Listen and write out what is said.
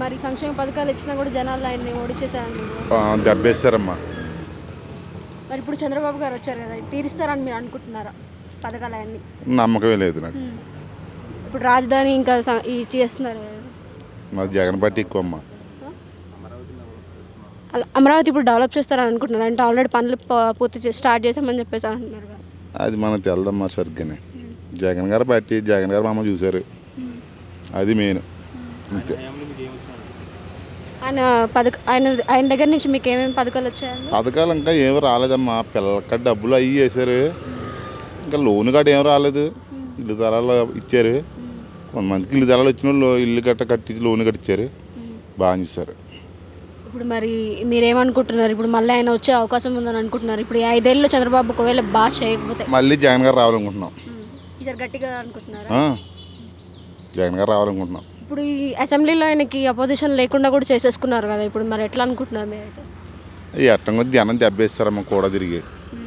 మరి సంక్షేమ పథకాలు ఇచ్చినా కూడా జనాలు ఆయన్ని ఓడిచేశారండి. దెబ్బేస్తారమ్మా. మరి ఇప్పుడు చంద్రబాబు గారు వచ్చారు కదా, తీరుస్తారని మీరు అనుకుంటున్నారా పథకాలు అవన్నీ? నమ్మకమే లేదు నాకు. ఇప్పుడు రాజధాని ఇంకా చేస్తున్నారు కదా, మాది జగన్ పార్టీ ఎక్కువ అమ్మా. అమరావతి ఇప్పుడు డెవలప్ చేస్తారని అనుకుంటున్నారు, అంటే ఆల్రెడీ పనులు పూర్తి స్టార్ట్ చేసామని చెప్పేసి అంటున్నారు కదా. అది మనకు తెలదమ్మా సరిగ్గానే. జగన్ గారు పార్టీ, జగన్ గారు మామ చూశారు, అది మెయిన్ అంతే. ఆయన దగ్గర నుంచి మీకు ఏమేమి పథకాలు వచ్చాయండి? పథకాలు ఇంకా ఏమి రాలేదమ్మా. పిల్లలకి డబ్బులు అవి చేశారు, ఇంకా లోన్ గట్ట ఏం రాలేదు. ఇల్లు ధరలు ఇచ్చారు, కొంతమందికి ఇల్లు ధరలు వచ్చిన వాళ్ళు ఇల్లు గట్ట కట్టించి లోన్ కట్టించారు, బాగా చేశారు. ఇప్పుడు మరి మీరేమనుకుంటున్నారు? ఇప్పుడు మళ్ళీ ఆయన వచ్చే అవకాశం ఉందని అనుకుంటున్నారు? ఇప్పుడు 5 ఏళ్ళలో చంద్రబాబు ఒకవేళ బాగా చేయకపోతే మళ్ళీ జగన్ గారు రావాలనుకుంటున్నాం. ఈసారి గట్టిగా అనుకుంటున్నారా? జగన్ గారు రావాలనుకుంటున్నాం. ఇప్పుడు ఈ అసెంబ్లీలో ఆయనకి అపోజిషన్ లేకుండా కూడా చేసేసుకున్నారు కదా, ఇప్పుడు మరి ఎట్లా అనుకుంటున్నారు మీరైతే? ఎట్టం జనం దెబ్బేస్తారమ్మా కూడా తిరిగి.